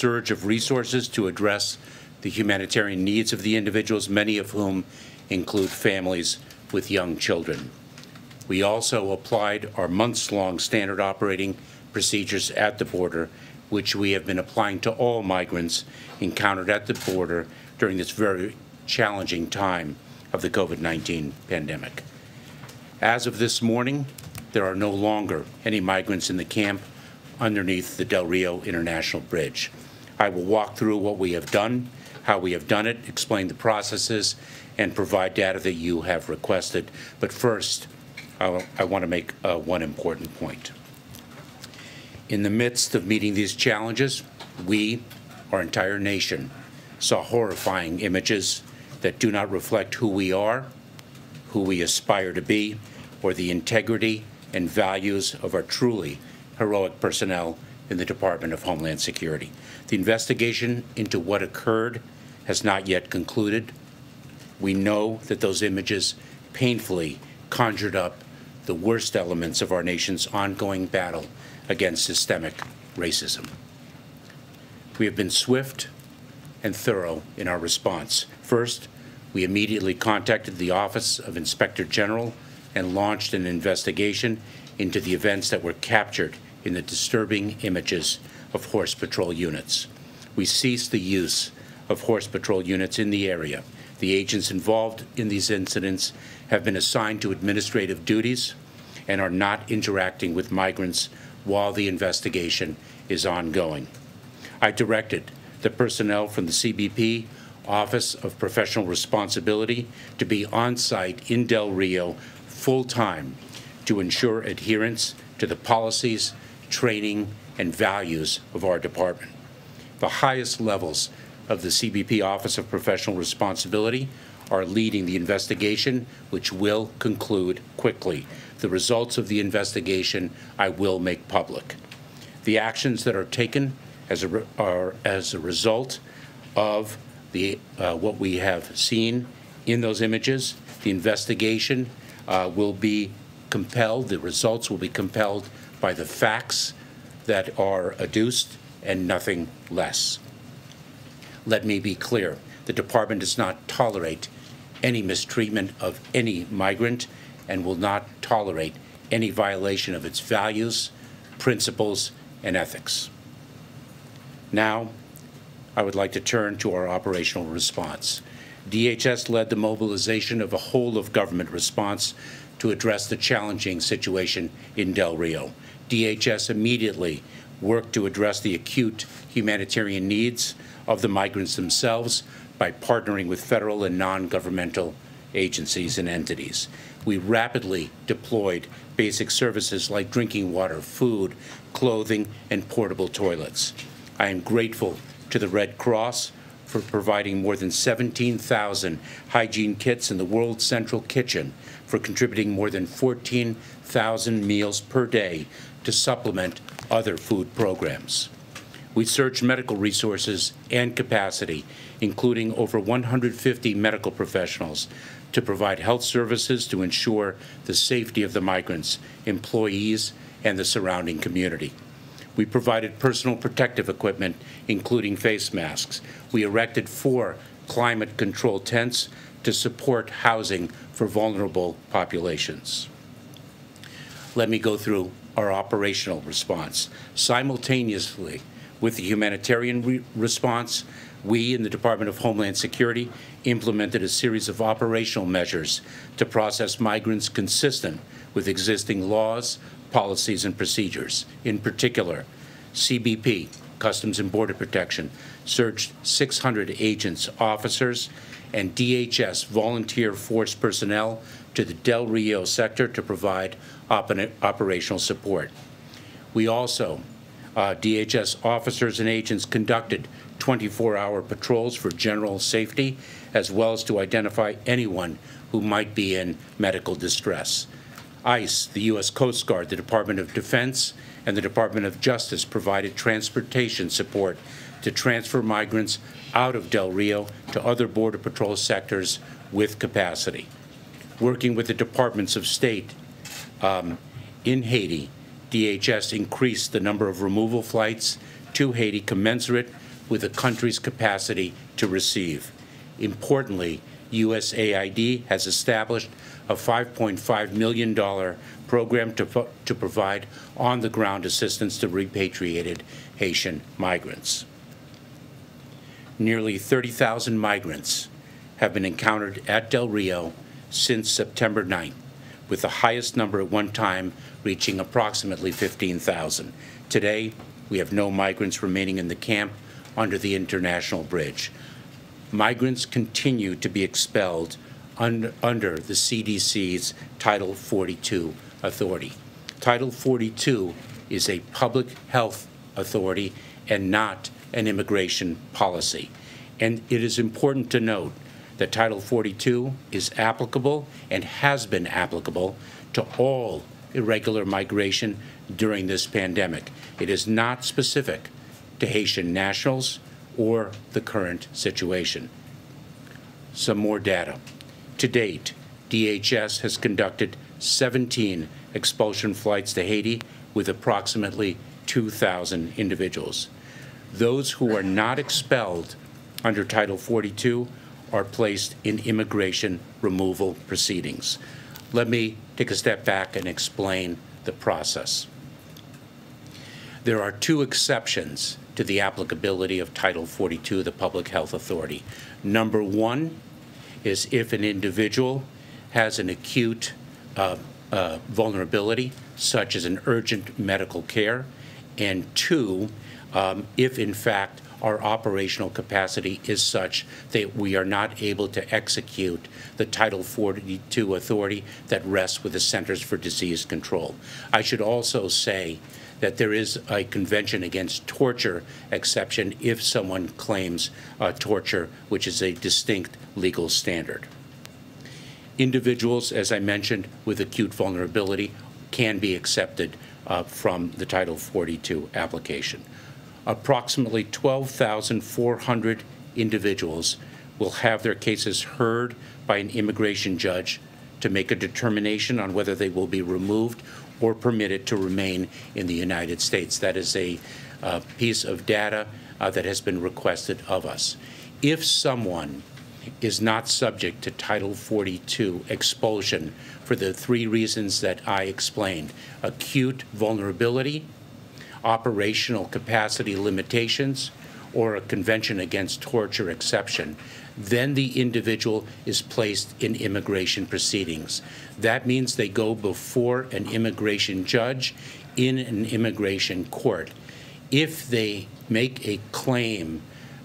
surge of resources to address the humanitarian needs of the individuals, many of whom include families with young children. We also applied our months-long standard operating procedures at the border, which we have been applying to all migrants encountered at the border during this very challenging time of the COVID-19 pandemic. As of this morning, there are no longer any migrants in the camp underneath the Del Rio International Bridge. I will walk through what we have done, how we have done it, explain the processes, and provide data that you have requested. But first, I want to make one important point. In the midst of meeting these challenges, we, our entire nation, saw horrifying images that do not reflect who we are, who we aspire to be, or the integrity and values of our truly heroic personnel in the Department of Homeland Security. The investigation into what occurred has not yet concluded. We know that those images painfully conjured up the worst elements of our nation's ongoing battle against systemic racism. We have been swift and thorough in our response. First, we immediately contacted the Office of Inspector General and launched an investigation into the events that were captured in the disturbing images of Horse Patrol units. We ceased the use of Horse Patrol units in the area. The agents involved in these incidents have been assigned to administrative duties and are not interacting with migrants while the investigation is ongoing. I directed the personnel from the CBP Office of Professional Responsibility to be on site in Del Rio full-time to ensure adherence to the policies, training, and values of our department. The highest levels of the CBP Office of Professional Responsibility are leading the investigation, which will conclude quickly. The results of the investigation I will make public. The actions that are taken are as a result of what we have seen in those images. The investigation will be compelled, the results will be compelled by the facts that are adduced and nothing less. Let me be clear, the department does not tolerate any mistreatment of any migrant and will not tolerate any violation of its values, principles, and ethics. Now, I would like to turn to our operational response. DHS led the mobilization of a whole-of-government response to address the challenging situation in Del Rio. DHS immediately worked to address the acute humanitarian needs of the migrants themselves by partnering with federal and non-governmental agencies and entities. We rapidly deployed basic services like drinking water, food, clothing, and portable toilets. I am grateful to the Red Cross for providing more than 17,000 hygiene kits in the World Central Kitchen, for contributing more than 14,000 meals per day to supplement other food programs. We surged medical resources and capacity, including over 150 medical professionals, to provide health services to ensure the safety of the migrants, employees, and the surrounding community. We provided personal protective equipment, including face masks. We erected 4 climate control tents to support housing for vulnerable populations. Let me go through our operational response. Simultaneously with the humanitarian response, we in the Department of Homeland Security implemented a series of operational measures to process migrants consistent with existing laws, policies, and procedures. In particular, CBP, Customs and Border Protection, surged 600 agents, officers, and DHS volunteer force personnel to the Del Rio sector to provide operational support. We also, DHS officers and agents conducted 24-hour patrols for general safety, as well as to identify anyone who might be in medical distress. ICE, the U.S. Coast Guard, the Department of Defense, and the Department of Justice provided transportation support to transfer migrants out of Del Rio to other Border Patrol sectors with capacity. Working with the Departments of State in Haiti, DHS increased the number of removal flights to Haiti commensurate with the country's capacity to receive. Importantly, USAID has established a $5.5 million program to provide on-the-ground assistance to repatriated Haitian migrants. Nearly 30,000 migrants have been encountered at Del Rio since September 9th, with the highest number at one time reaching approximately 15,000. Today, we have no migrants remaining in the camp under the international bridge. Migrants continue to be expelled under the CDC's Title 42 authority. Title 42 is a public health authority and not an immigration policy. And it is important to note that Title 42 is applicable and has been applicable to all irregular migration during this pandemic. It is not specific to Haitian nationals or the current situation. Some more data. To date, DHS has conducted 17 expulsion flights to Haiti with approximately 2,000 individuals. Those who are not expelled under Title 42 are placed in immigration removal proceedings. Let me take a step back and explain the process. There are two exceptions to the applicability of Title 42, the Public Health Authority. Number one is if an individual has an acute vulnerability, such as an urgent medical care, and two, if in fact our operational capacity is such that we are not able to execute the Title 42 authority that rests with the Centers for Disease Control. I should also say that there is a Convention Against Torture exception if someone claims torture, which is a distinct legal standard. Individuals, as I mentioned, with acute vulnerability can be accepted from the Title 42 application. Approximately 12,400 individuals will have their cases heard by an immigration judge to make a determination on whether they will be removed or permitted to remain in the United States. That is a piece of data that has been requested of us. If someone is not subject to Title 42 expulsion for the three reasons that I explained: acute vulnerability, operational capacity limitations, or a Convention Against Torture exception, then the individual is placed in immigration proceedings. That means they go before an immigration judge in an immigration court. If they make a claim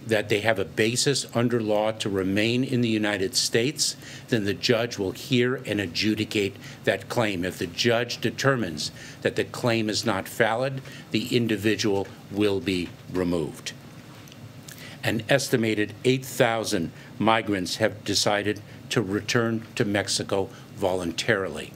that they have a basis under law to remain in the United States, then the judge will hear and adjudicate that claim. If the judge determines that the claim is not valid, the individual will be removed. An estimated 8,000 migrants have decided to return to Mexico voluntarily,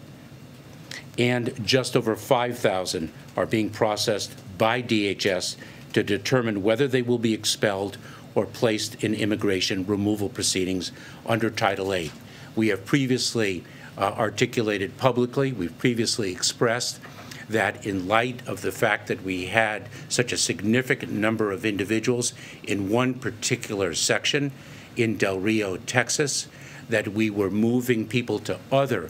and just over 5,000 are being processed by DHS to determine whether they will be expelled or placed in immigration removal proceedings under Title 8. We have previously articulated publicly, we've previously expressed that in light of the fact that we had such a significant number of individuals in one particular section in Del Rio, Texas, that we were moving people to other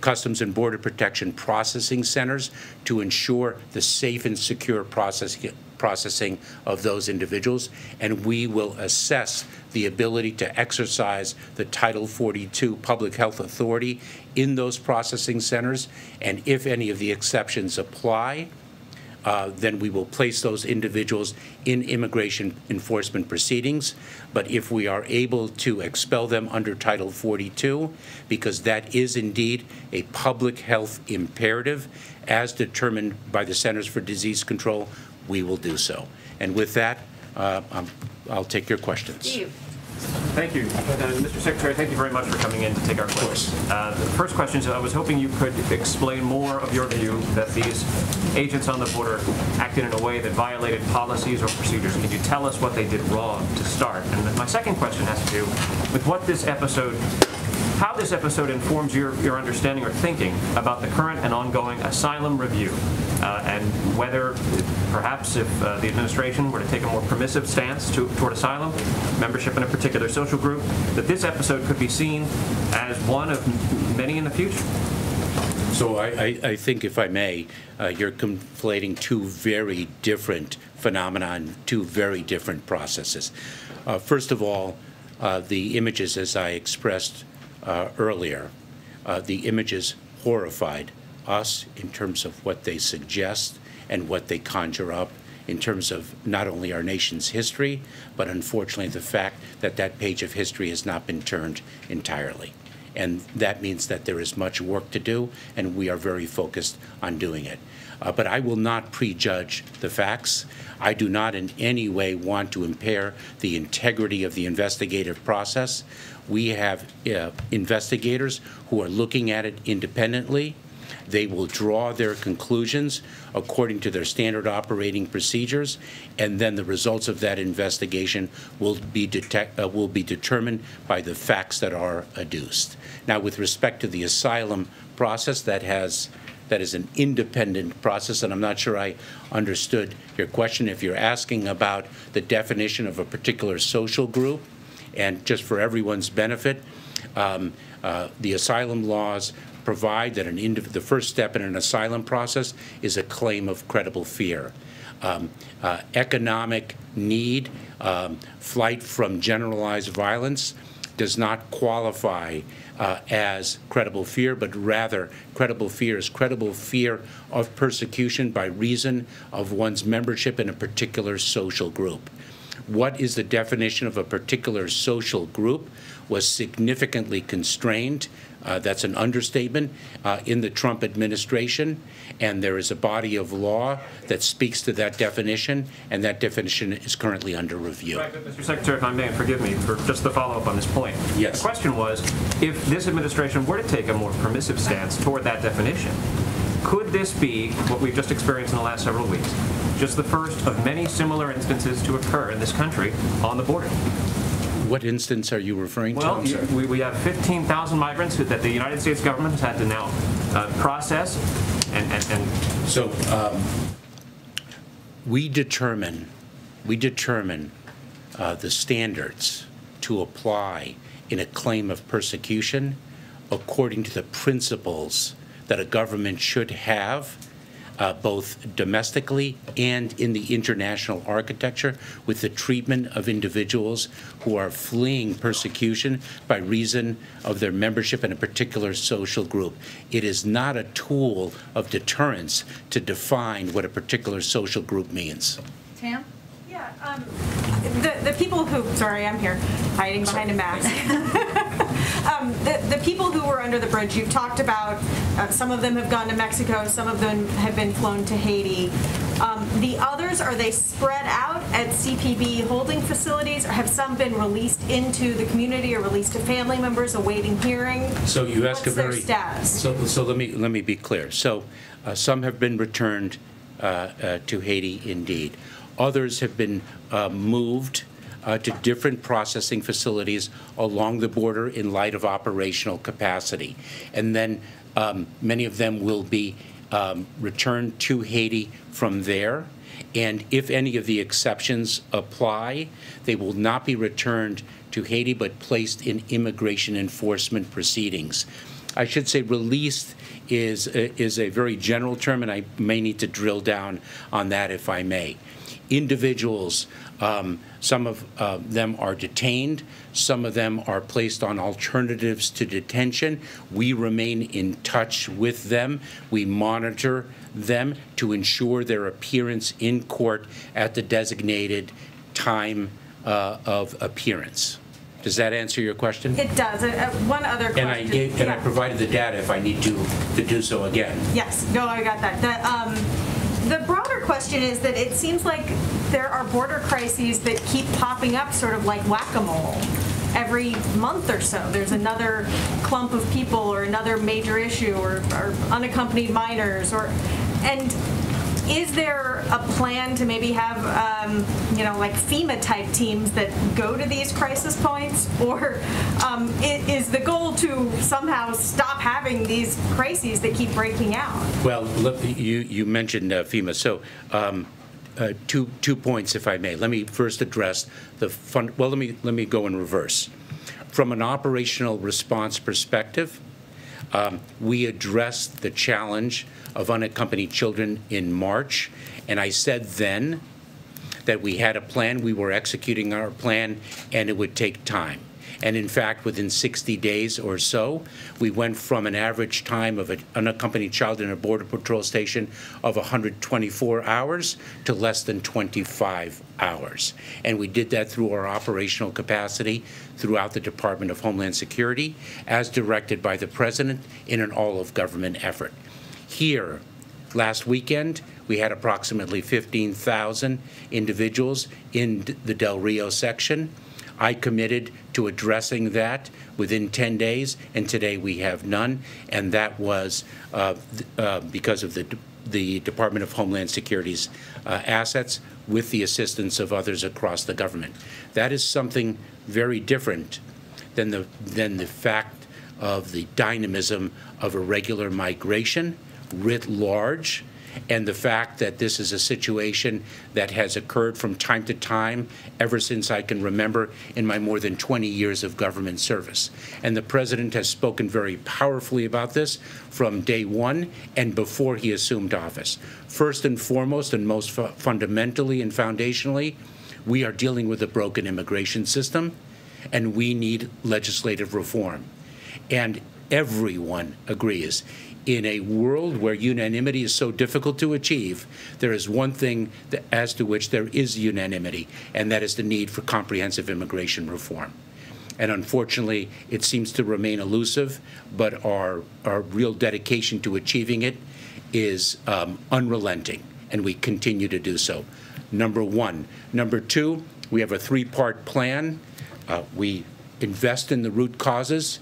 Customs and Border Protection processing centers to ensure the safe and secure processing of those individuals, and we will assess the ability to exercise the Title 42 Public Health Authority in those processing centers, and if any of the exceptions apply, then we will place those individuals in immigration enforcement proceedings. But if we are able to expel them under Title 42, because that is indeed a public health imperative as determined by the Centers for Disease Control, we will do so. And with that, I'll take your questions. Steve. Thank you. Mr. Secretary, thank you very much for coming in to take our questions. The first question is, I was hoping you could explain more of your view that these agents on the border acted in a way that violated policies or procedures. Can you tell us what they did wrong to start? And then my second question has to do with what this episode, how this episode informs your understanding or thinking about the current and ongoing asylum review. and whether, perhaps, if the administration were to take a more permissive stance toward asylum, membership in a particular social group, that this episode could be seen as one of many in the future. So I think, if I may, you're conflating two very different phenomena, two very different processes. First of all, the images, as I expressed earlier, the images horrified us in terms of what they suggest and what they conjure up in terms of not only our nation's history, but unfortunately the fact that that page of history has not been turned entirely. And that means that there is much work to do, and we are very focused on doing it. But I will not prejudge the facts. I do not in any way want to impair the integrity of the investigative process. We have investigators who are looking at it independently. They will draw their conclusions according to their standard operating procedures, and then the results of that investigation will be determined by the facts that are adduced. Now, with respect to the asylum process, that is an independent process, and I'm not sure I understood your question. If you're asking about the definition of a particular social group, and just for everyone's benefit, the asylum laws provide that the first step in an asylum process is a claim of credible fear. Economic need, flight from generalized violence does not qualify as credible fear, but rather credible fear is credible fear of persecution by reason of one's membership in a particular social group. What is the definition of a particular social group was significantly constrained. That's an understatement in the Trump administration, and there is a body of law that speaks to that definition, and that definition is currently under review. Right, but Mr. Secretary, if I may, and forgive me for just the follow-up on this point. Yes. The question was, if this administration were to take a more permissive stance toward that definition, could this be what we've just experienced in the last several weeks, just the first of many similar instances to occur in this country on the border? What instance are you referring to? Well, we have 15,000 migrants that the United States government has had to now process, and so we determine the standards to apply in a claim of persecution according to the principles that a government should have, both domestically and in the international architecture, with the treatment of individuals who are fleeing persecution by reason of their membership in a particular social group. It is not a tool of deterrence to define what a particular social group means. Tam? Yeah, the people who, sorry, I'm here, hiding behind a mask. The people who were under the bridge, you've talked about, some of them have gone to Mexico, some of them have been flown to Haiti. The others, are they spread out at CPB holding facilities, or have some been released into the community or released to family members awaiting hearing? So you ask What's their status? So let me be clear. So some have been returned to Haiti, indeed. Others have been moved to different processing facilities along the border in light of operational capacity. And then many of them will be returned to Haiti from there. And if any of the exceptions apply, they will not be returned to Haiti, but placed in immigration enforcement proceedings. I should say released is a very general term, and I may need to drill down on that if I may. Individuals, some of them are detained, some of them are placed on alternatives to detention. We remain in touch with them. We monitor them to ensure their appearance in court at the designated time of appearance. Does that answer your question? It does. One other question. And I provided the data if I need to do so again. Yes. No, I got that. The broader question is that it seems like there are border crises that keep popping up sort of like whack-a-mole. Every month or so, there's another clump of people or another major issue or unaccompanied minors. And is there a plan to maybe have, like FEMA-type teams that go to these crisis points? Or is the goal to somehow stop having these crises that keep breaking out? Well, look, you mentioned FEMA. So 2 points, if I may. Let me first address the fund. Well, let me go in reverse. From an operational response perspective, we addressed the challenge of unaccompanied children in March, and I said then that we had a plan, we were executing our plan, and it would take time. And in fact, within 60 days or so, we went from an average time of an unaccompanied child in a Border Patrol station of 124 hours to less than 25 hours. And we did that through our operational capacity throughout the Department of Homeland Security, as directed by the President in an all-of-government effort. Here, last weekend, we had approximately 15,000 individuals in the Del Rio section. I committed to addressing that within 10 days, and today we have none, and that was because of the Department of Homeland Security's assets with the assistance of others across the government. That is something very different than the fact of the dynamism of irregular migration writ large, and the fact that this is a situation that has occurred from time to time ever since I can remember in my more than 20 years of government service. And the President has spoken very powerfully about this from day one and before he assumed office. First and foremost, and most fundamentally and foundationally, we are dealing with a broken immigration system, and we need legislative reform. And everyone agrees. In a world where unanimity is so difficult to achieve, there is one thing as to which there is unanimity, and that is the need for comprehensive immigration reform. And unfortunately, it seems to remain elusive, but our real dedication to achieving it is unrelenting, and we continue to do so. Number one. Number two, we have a three-part plan. We invest in the root causes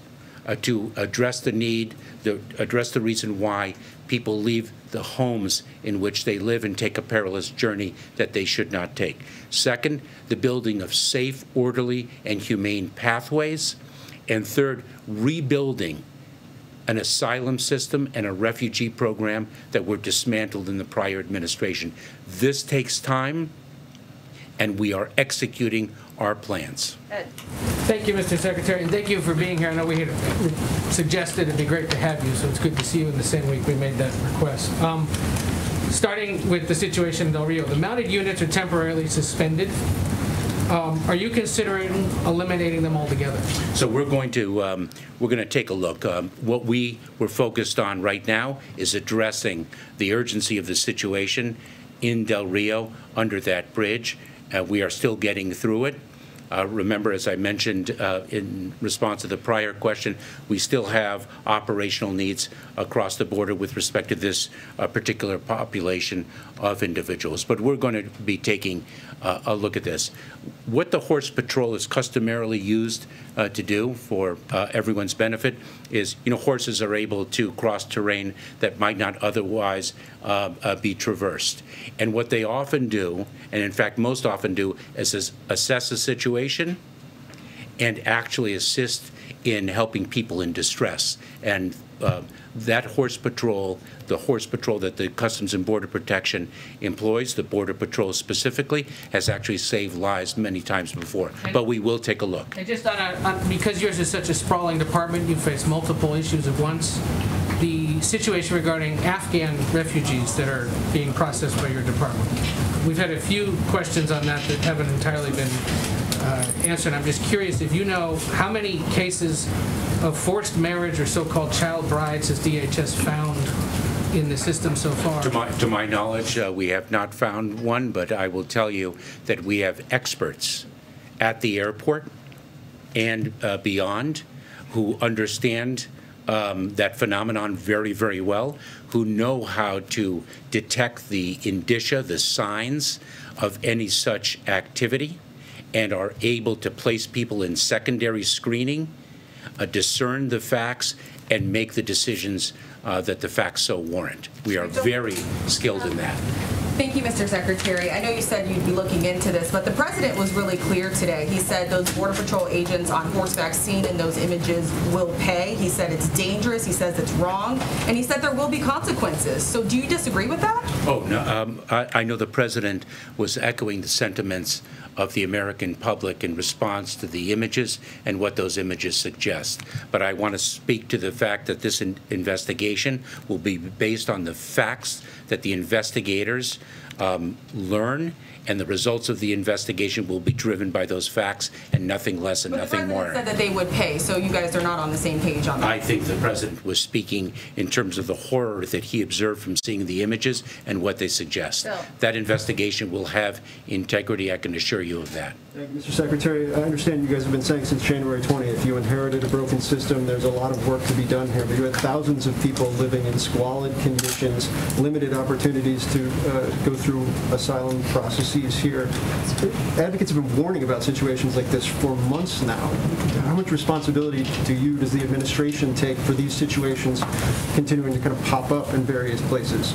to address the need, address the reason why people leave the homes in which they live and take a perilous journey that they should not take. Second, the building of safe, orderly, and humane pathways. And third, rebuilding an asylum system and a refugee program that were dismantled in the prior administration. This takes time, and we are executing our plans. Thank you, Mr. Secretary, and thank you for being here. I know we had suggested it'd be great to have you, so it's good to see you in the same week we made that request. Starting with the situation in Del Rio, the mounted units are temporarily suspended. Are you considering eliminating them altogether? So we're going to take a look. What we were focused on right now is addressing the urgency of the situation in Del Rio under that bridge. We are still getting through it. Remember, as I mentioned in response to the prior question, we still have operational needs across the border with respect to this particular population of individuals. But we're going to be taking a look at this. What the Horse Patrol is customarily used to do for everyone's benefit is, horses are able to cross terrain that might not otherwise be traversed. And what they often do, and in fact most often do, is assess a situation and actually assist in helping people in distress. And that Horse Patrol, the Horse Patrol that the Customs and Border Protection employs, the Border Patrol specifically, has actually saved lives many times before. But we will take a look. And just because yours is such a sprawling department, you face multiple issues at once. The situation regarding Afghan refugees that are being processed by your department. We've had a few questions on that haven't entirely been answered. I'm just curious if you know how many cases of forced marriage or so-called child brides has DHS found in the system so far? To my knowledge, we have not found one, but I will tell you that we have experts at the airport and beyond who understand that phenomenon very, very well, who know how to detect the indicia, the signs of any such activity, and are able to place people in secondary screening, discern the facts, and make the decisions that the facts so warrant. We are very skilled in that. Thank you, Mr. Secretary. I know you said you'd be looking into this, but the president was really clear today. He said those Border Patrol agents on horseback seen in those images will pay. He said it's dangerous. He says it's wrong. And he said there will be consequences. So do you disagree with that? Oh, no. I know the president was echoing the sentiments of the American public in response to the images and what those images suggest. But I want to speak to the fact that this investigation will be based on the facts that the investigators learn, and the results of the investigation will be driven by those facts and nothing less and nothing more. But the president said that they would pay, so you guys are not on the same page on that. I think the president was speaking in terms of the horror that he observed from seeing the images and what they suggest. So, that investigation will have integrity, I can assure you of that. Thank you, Mr. Secretary. I understand you guys have been saying since January 20th you inherited a broken system. There's a lot of work to be done here, but you had thousands of people living in squalid conditions, limited opportunities to go through asylum processes here. Advocates have been warning about situations like this for months now. How much responsibility does the administration take for these situations continuing to kind of pop up in various places?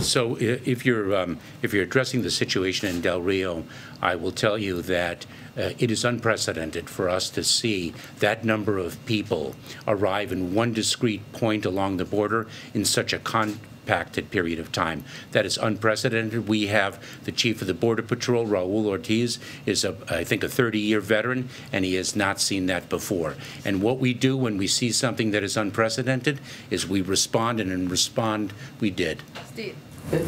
So if you're addressing the situation in Del Rio, I will tell you that it is unprecedented for us to see that number of people arrive in one discrete point along the border in such a compacted period of time. That is unprecedented. We have the chief of the Border Patrol, Raul Ortiz, is, I think, a 30-year veteran, and he has not seen that before. And what we do when we see something that is unprecedented is we respond, and in respond, we did. Steve.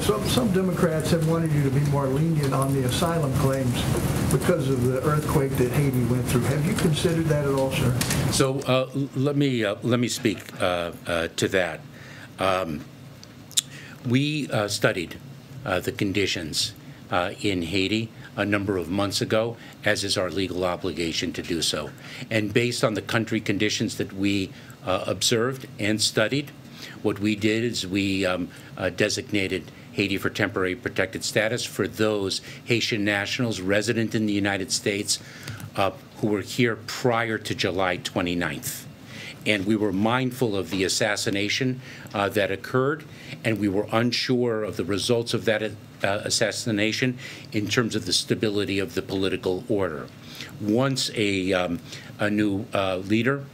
Some Democrats have wanted you to be more lenient on the asylum claims because of the earthquake that Haiti went through. Have you considered that at all, sir? So let me speak to that. We studied the conditions in Haiti a number of months ago, as is our legal obligation to do so. And based on the country conditions that we observed and studied, what we did is we designated Haiti for temporary protected status for those Haitian nationals resident in the United States who were here prior to July 29th. And we were mindful of the assassination that occurred, and we were unsure of the results of that assassination in terms of the stability of the political order. Once a new leader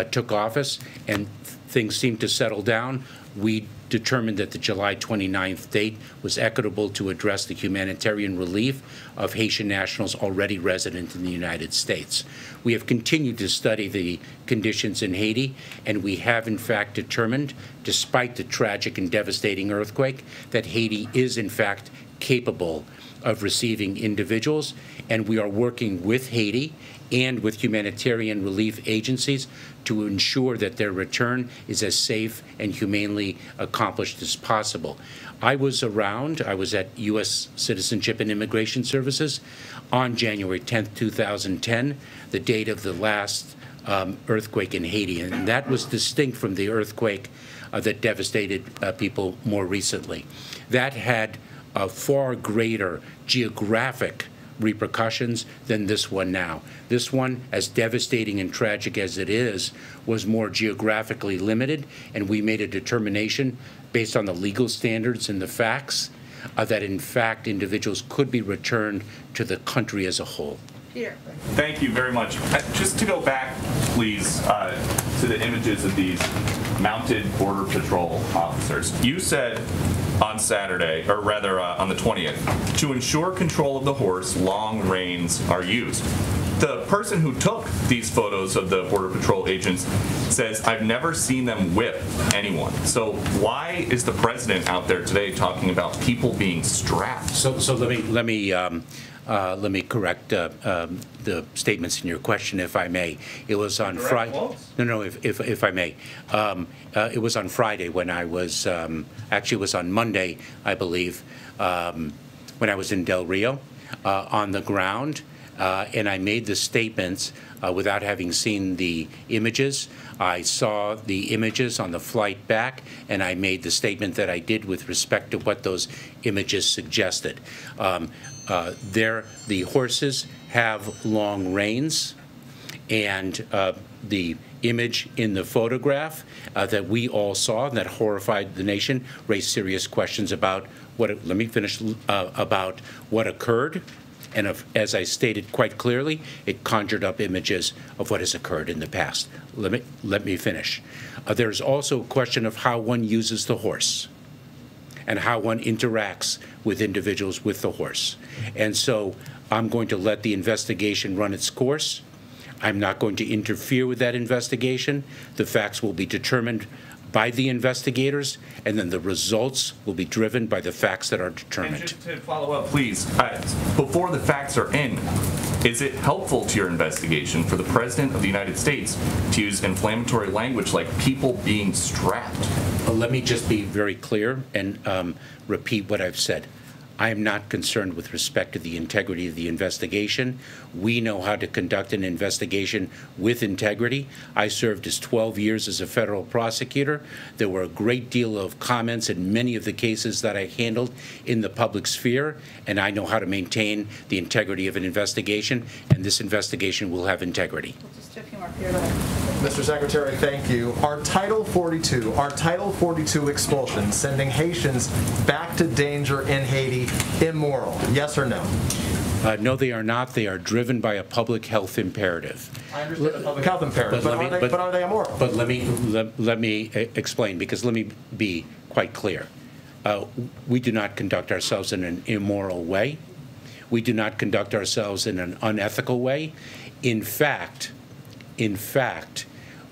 took office and things seemed to settle down, we determined that the July 29th date was equitable to address the humanitarian relief of Haitian nationals already resident in the United States. We have continued to study the conditions in Haiti, and we have in fact determined, despite the tragic and devastating earthquake, that Haiti is in fact capable of receiving individuals, and we are working with Haiti and with humanitarian relief agencies to ensure that their return is as safe and humanely accomplished as possible. I was around, I was at U.S. Citizenship and Immigration Services on January 10th, 2010, the date of the last earthquake in Haiti, and that was distinct from the earthquake that devastated people more recently. That had a far greater geographic repercussions than this one now. This one, as devastating and tragic as it is, was more geographically limited, and we made a determination based on the legal standards and the facts that in fact individuals could be returned to the country as a whole. Peter. Thank you very much. Just to go back, please, to the images of these mounted Border Patrol officers. You said on Saturday, or rather on the 20th, to ensure control of the horse, long reins are used. The person who took these photos of the Border Patrol agents says, I've never seen them whip anyone. So why is the president out there today talking about people being strapped? So let me correct the statements in your question, if I may. It was on Friday. No, if I may. It was on Friday when I was, actually it was on Monday, I believe, when I was in Del Rio on the ground. And I made the statements without having seen the images. I saw the images on the flight back, and I made the statement that I did with respect to what those images suggested. The horses have long reins, and the image in the photograph that we all saw and that horrified the nation raised serious questions about about what occurred. And as I stated quite clearly, it conjured up images of what has occurred in the past. Let me finish. There's also a question of how one uses the horse and how one interacts with individuals with the horse. And so I'm going to let the investigation run its course. I'm not going to interfere with that investigation. The facts will be determined by the investigators, and then the results will be driven by the facts that are determined. And just to follow up, please, before the facts are in, is it helpful to your investigation for the President of the United States to use inflammatory language like people being strapped? Let me just be very clear and repeat what I've said. I am not concerned with respect to the integrity of the investigation. We know how to conduct an investigation with integrity. I served as 12 years as a federal prosecutor. There were a great deal of comments in many of the cases that I handled in the public sphere, and I know how to maintain the integrity of an investigation, and this investigation will have integrity. Just a few more here. Mr. Secretary, thank you. Are Title 42 expulsions sending Haitians back to danger in Haiti immoral? Yes or no? No, they are not. They are driven by a public health imperative. I understand the public health imperative, but are they immoral? But let me explain, because let me be quite clear. We do not conduct ourselves in an immoral way. We do not conduct ourselves in an unethical way. In fact,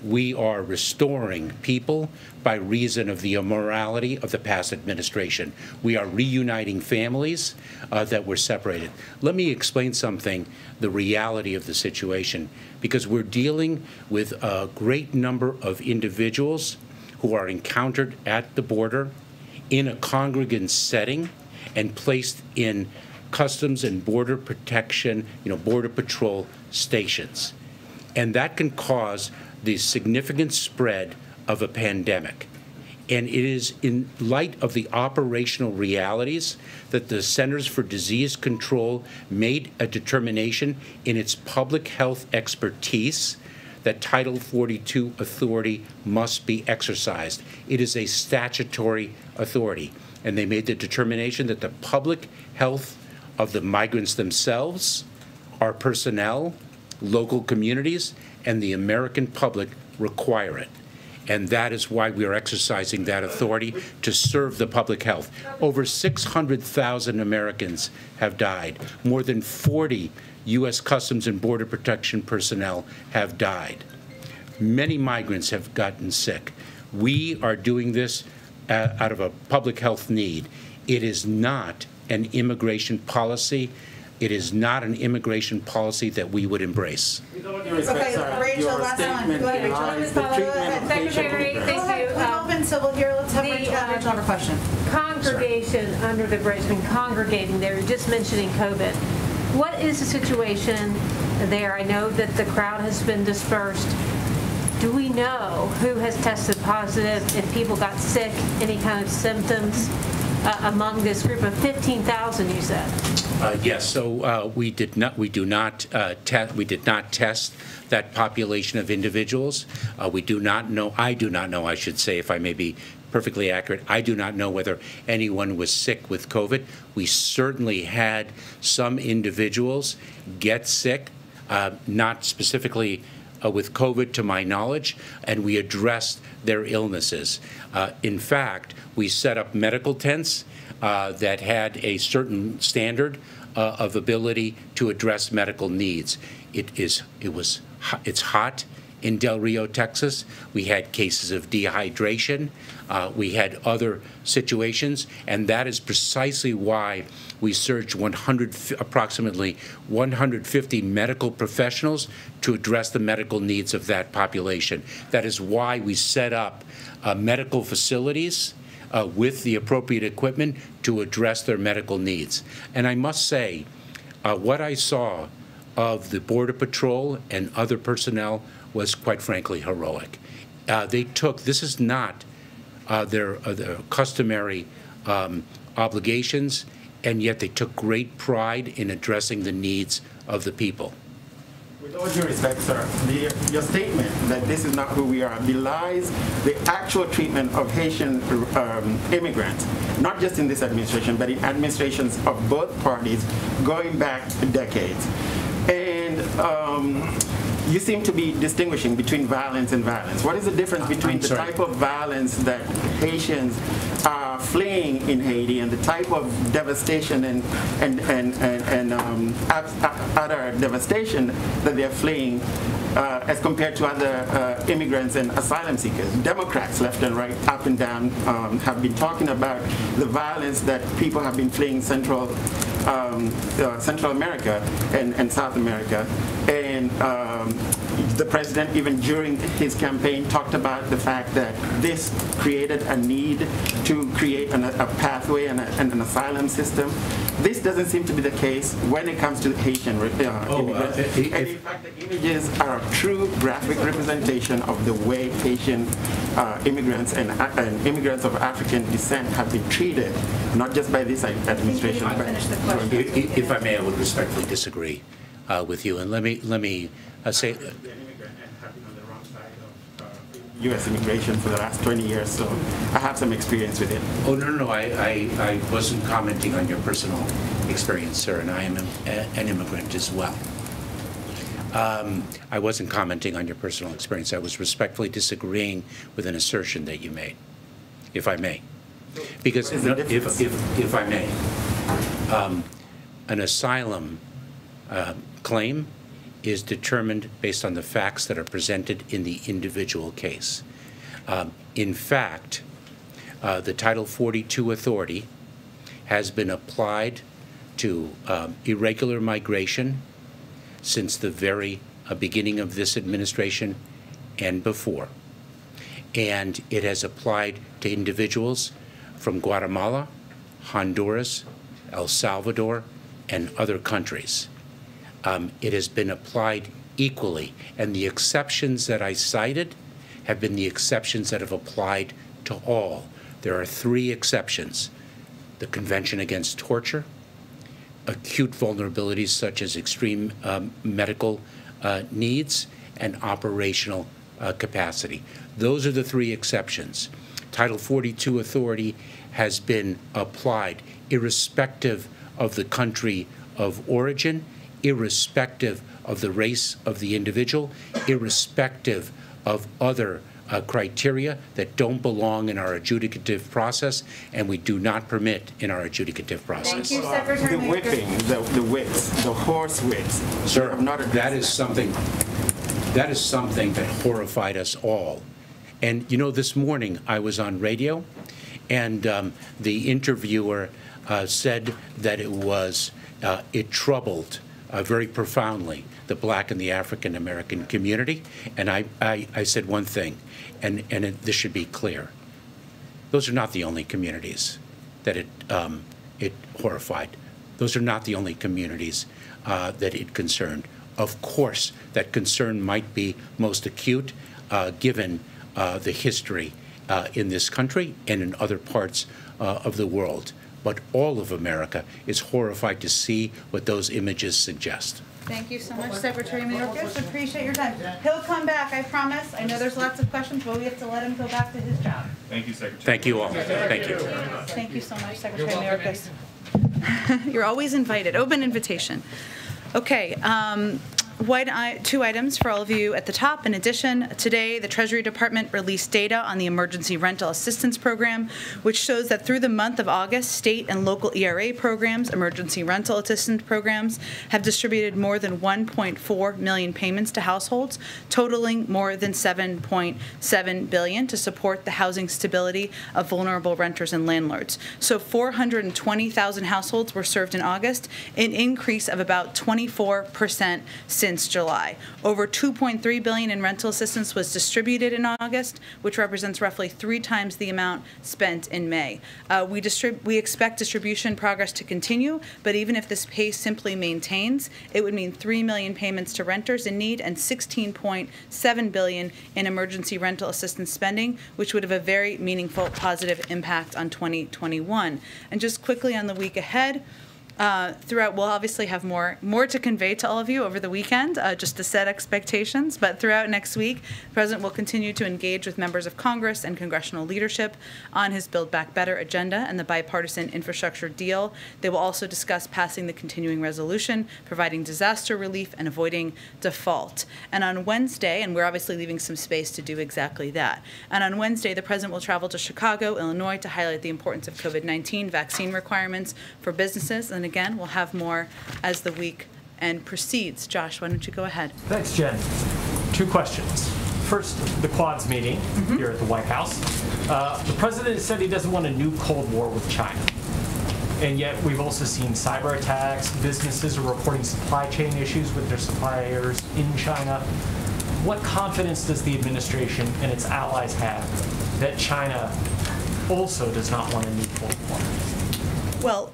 we are restoring people by reason of the immorality of the past administration. We are reuniting families that were separated. Let me explain something, the reality of the situation, because we're dealing with a great number of individuals who are encountered at the border in a congregant setting and placed in customs and border protection, border patrol stations. And that can cause the significant spread of a pandemic. And it is in light of the operational realities that the Centers for Disease Control made a determination in its public health expertise that Title 42 authority must be exercised. It is a statutory authority. And they made the determination that the public health of the migrants themselves, our personnel, local communities, and the American public require it. And that is why we are exercising that authority to serve the public health. Over 600,000 Americans have died. More than 40 U.S. Customs and Border Protection personnel have died. Many migrants have gotten sick. We are doing this out of a public health need. It is not an immigration policy. It is not an immigration policy that we would embrace. Okay, Rachel, last one. Go ahead, Rachel. Secretary, thank you. Open, so we'll hear, let's have Rachel have a question. Congregation under the bridge, congregating, they were just mentioning COVID. What is the situation there? I know that the crowd has been dispersed. Do we know who has tested positive, if people got sick, any kind of symptoms among this group of 15,000 you said? Yes. So we did not test that population of individuals. We do not know. I do not know. I should say, if I may be perfectly accurate, I do not know whether anyone was sick with COVID. We certainly had some individuals get sick, not specifically with COVID to my knowledge, and we addressed their illnesses. In fact, we set up medical tents that had a certain standard of ability to address medical needs. It's hot in Del Rio, Texas. We had cases of dehydration. We had other situations, and that is precisely why we surged approximately 150 medical professionals to address the medical needs of that population. That is why we set up medical facilities with the appropriate equipment to address their medical needs. And I must say, what I saw of the Border Patrol and other personnel was quite frankly heroic. This is not their customary obligations, and yet they took great pride in addressing the needs of the people. With all due respect, sir, your statement that this is not who we are belies the actual treatment of Haitian immigrants, not just in this administration, but in administrations of both parties going back decades. And you seem to be distinguishing between violence and violence. What is the difference between the type of violence that Haitians are fleeing in Haiti and the type of devastation and other devastation that they're fleeing as compared to other immigrants and asylum seekers? Democrats, left and right, up and down, have been talking about the violence that people have been fleeing Central America and South America. And the president, even during his campaign, talked about the fact that this created a need to create a pathway and an asylum system. This doesn't seem to be the case when it comes to Haitian immigrants. And in fact, the images are a true graphic representation of the way Haitian immigrants and immigrants of African descent have been treated, not just by this administration, but if I may, I would respectfully disagree with you. And let me say, U.S. immigration for the last 20 years, so I have some experience with it. Oh, no, I wasn't commenting on your personal experience, sir, and I am an immigrant as well. I wasn't commenting on your personal experience. I was respectfully disagreeing with an assertion that you made, if I may. Because, if I may, an asylum claim is determined based on the facts that are presented in the individual case. In fact, the Title 42 authority has been applied to irregular migration since the very beginning of this administration and before. And it has applied to individuals from Guatemala, Honduras, El Salvador, and other countries. It has been applied equally, and the exceptions that I cited have been the exceptions that have applied to all. There are 3 exceptions: the Convention Against Torture, acute vulnerabilities such as extreme medical needs, and operational capacity. Those are the 3 exceptions. Title 42 authority has been applied irrespective of the country of origin, irrespective of the race of the individual, irrespective of other criteria that don't belong in our adjudicative process, and we do not permit in our adjudicative process. Thank you, Secretary. The whipping, the whips, the horse whips. Sir, that is something that horrified us all. And you know, this morning I was on radio, and the interviewer said that it troubled very profoundly the Black and the African American community. And I said one thing, and this should be clear. Those are not the only communities that it horrified. Those are not the only communities that it concerned. Of course, that concern might be most acute given the history in this country and in other parts of the world. But all of America is horrified to see what those images suggest. Thank you so much, Secretary Mayorkas. Appreciate your time. He'll come back, I promise. I know there's lots of questions, but we have to let him go back to his job. Thank you, Secretary. Thank you all. Thank you. Thank you so much, Secretary Mayorkas. You're always invited. Open invitation. Okay. 2 items for all of you at the top. In addition, today the Treasury Department released data on the Emergency Rental Assistance Program, which shows that through the month of August, state and local ERA programs, emergency rental assistance programs, have distributed more than 1.4 million payments to households, totaling more than $7.7 billion to support the housing stability of vulnerable renters and landlords. So 420,000 households were served in August, an increase of about 24% since July. Over $2.3 billion in rental assistance was distributed in August, which represents roughly 3 times the amount spent in May. We expect distribution progress to continue, but even if this pace simply maintains, it would mean 3 million payments to renters in need and $16.7 billion in emergency rental assistance spending, which would have a very meaningful positive impact on 2021. And just quickly on the week ahead, Throughout, we'll obviously have more to convey to all of you over the weekend, just to set expectations. But throughout next week, the President will continue to engage with members of Congress and congressional leadership on his Build Back Better agenda and the bipartisan infrastructure deal. They will also discuss passing the continuing resolution, providing disaster relief, and avoiding default. And on Wednesday, and we're obviously leaving some space to do exactly that, and on Wednesday, the President will travel to Chicago, Illinois, to highlight the importance of COVID-19 vaccine requirements for businesses. And again, we'll have more as the weekend proceeds. Josh, why don't you go ahead? Thanks, Jen. 2 questions. First, the Quads meeting here at the White House. The president said he doesn't want a new Cold War with China. And yet we've also seen cyber attacks. Businesses are reporting supply chain issues with their suppliers in China. What confidence does the administration and its allies have that China also does not want a new Cold War? Well,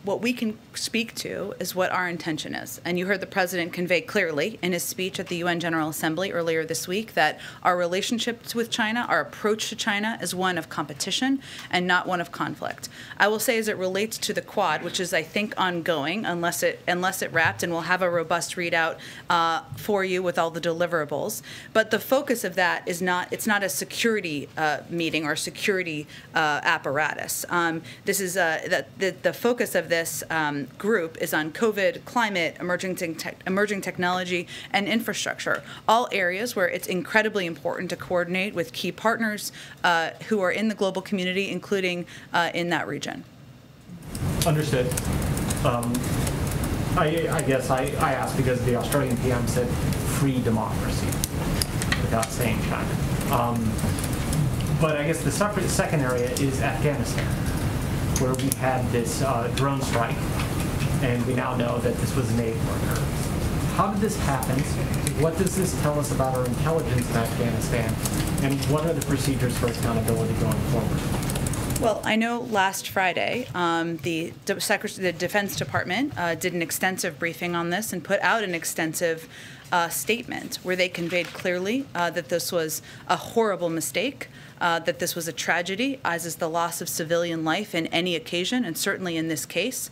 what we can speak to is what our intention is. And you heard the President convey clearly in his speech at the UN General Assembly earlier this week that our relationships with China, our approach to China, is one of competition and not one of conflict. I will say as it relates to the Quad, which is, I think, ongoing unless it wrapped, and we'll have a robust readout for you with all the deliverables. But the focus of that is it's not a security meeting or security apparatus. This is the focus of this group is on COVID, climate, emerging technology, and infrastructure, all areas where it's incredibly important to coordinate with key partners who are in the global community, including in that region. Understood. I guess I asked because the Australian PM said free democracy without saying China. But I guess the second area is Afghanistan, where we had this drone strike, and we now know that this was an aid worker. How did this happen? What does this tell us about our intelligence in Afghanistan? And what are the procedures for accountability going forward? Well, I know last Friday, the Defense Department did an extensive briefing on this and put out an extensive statement where they conveyed clearly that this was a horrible mistake, that this was a tragedy, as is the loss of civilian life in any occasion, and certainly in this case.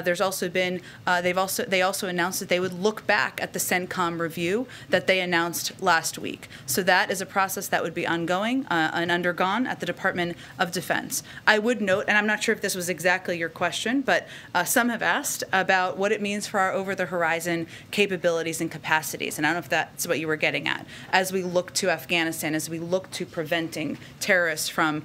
There's also been, they also announced that they would look back at the CENTCOM review that they announced last week. So that is a process that would be ongoing and undergone at the Department of Defense. I would note, and I'm not sure if this was exactly your question, but some have asked about what it means for our over-the-horizon capabilities and capacities, and I don't know if that's what you were getting at. As we look to Afghanistan, as we look to preventing terrorists from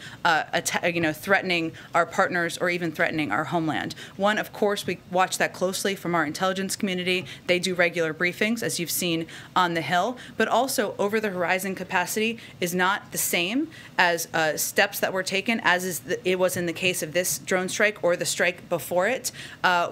threatening our partners or even threatening our homeland. One, of course, we watch that closely from our intelligence community. They do regular briefings, as you've seen on the Hill. But also, over-the-horizon capacity is not the same as steps that were taken, as it was in the case of this drone strike or the strike before it,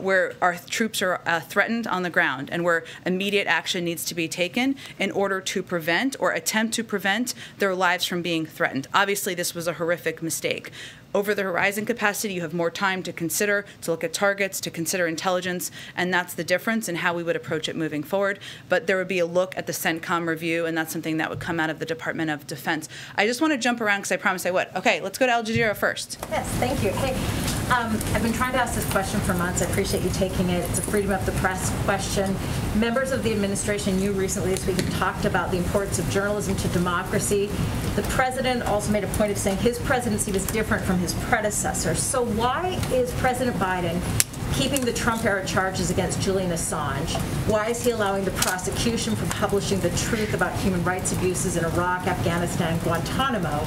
where our troops are threatened on the ground and where immediate action needs to be taken in order to prevent or attempt to prevent their lives from being threatened. Obviously, this was a horrific mistake. Over the horizon capacity, you have more time to consider, to look at targets, to consider intelligence, and that's the difference in how we would approach it moving forward. But there would be a look at the CENTCOM review, and that's something that would come out of the Department of Defense. I just want to jump around because I promised I would. Okay, let's go to Al Jazeera first. Yes, thank you. Hey, I've been trying to ask this question for months. I appreciate you taking it. It's a freedom of the press question. Members of the administration, you recently this week have talked about the importance of journalism to democracy. The president also made a point of saying his presidency was different from his predecessor. So why is President Biden keeping the Trump-era charges against Julian Assange? Why is he allowing the prosecution from publishing the truth about human rights abuses in Iraq, Afghanistan, Guantanamo?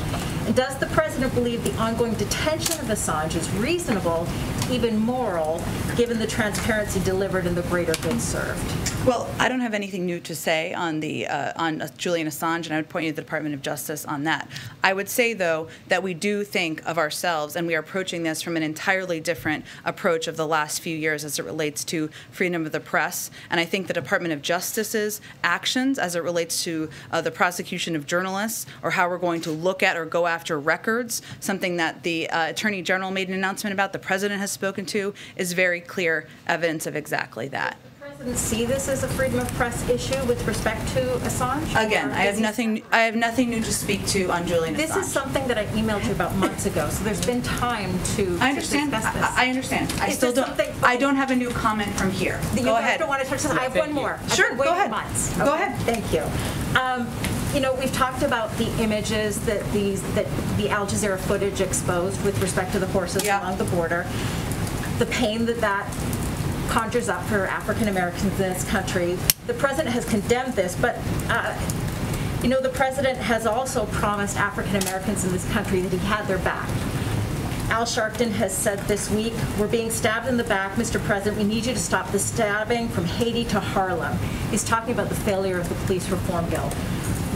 And does the president believe the ongoing detention of Assange is reasonable, even moral, given the transparency delivered and the greater good served? Well, I don't have anything new to say on Julian Assange, and I would point you to the Department of Justice on that. I would say, though, that we do think of ourselves, and we are approaching this from an entirely different approach of the last few years as it relates to freedom of the press. And I think the Department of Justice's actions as it relates to the prosecution of journalists or how we're going to look at or go after records, something that the Attorney General made an announcement about, the President has spoken to, is very clear evidence of exactly that. The President see this as a freedom of press issue with respect to Assange? Again, I have nothing new to speak to on Julian Assange. This is something that I emailed you about months ago, so there's been time to I understand. discuss this. I understand. I don't have a new comment from here. Go ahead. You don't want to touch this. I have one more. Sure, go ahead. Go ahead. Thank you. You know, we've talked about the images that the Al Jazeera footage exposed with respect to the horses along the border, the pain that conjures up for African Americans in this country. The president has condemned this, but you know, the president has also promised African Americans in this country that he had their back. Al Sharpton has said this week, we're being stabbed in the back, Mr. President, we need you to stop the stabbing from Haiti to Harlem. He's talking about the failure of the police reform bill.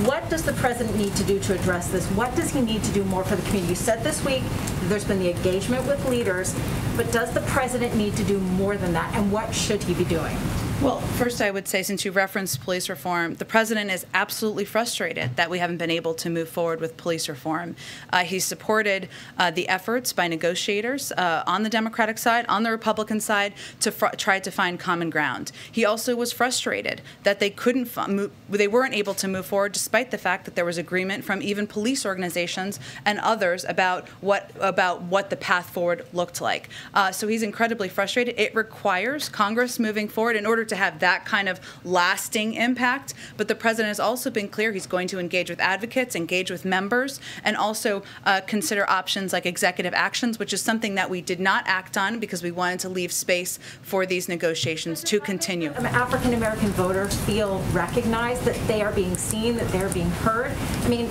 What does the president need to do to address this? What does he need to do more for the community? You said this week that there's been the engagement with leaders, but does the president need to do more than that, and what should he be doing? Well, first I would say, since you referenced police reform, the president is absolutely frustrated that we haven't been able to move forward with police reform. He supported the efforts by negotiators on the Democratic side, on the Republican side, to try to find common ground. He also was frustrated that they weren't able to move forward, despite the fact that there was agreement from even police organizations and others about what the path forward looked like. So he's incredibly frustrated. It requires Congress moving forward in order to have that kind of lasting impact. But the president has also been clear he's going to engage with advocates, engage with members, and also consider options like executive actions, which is something that we did not act on because we wanted to leave space for these negotiations to continue. African American voters feel recognized, that they are being seen, that they're being heard. I mean,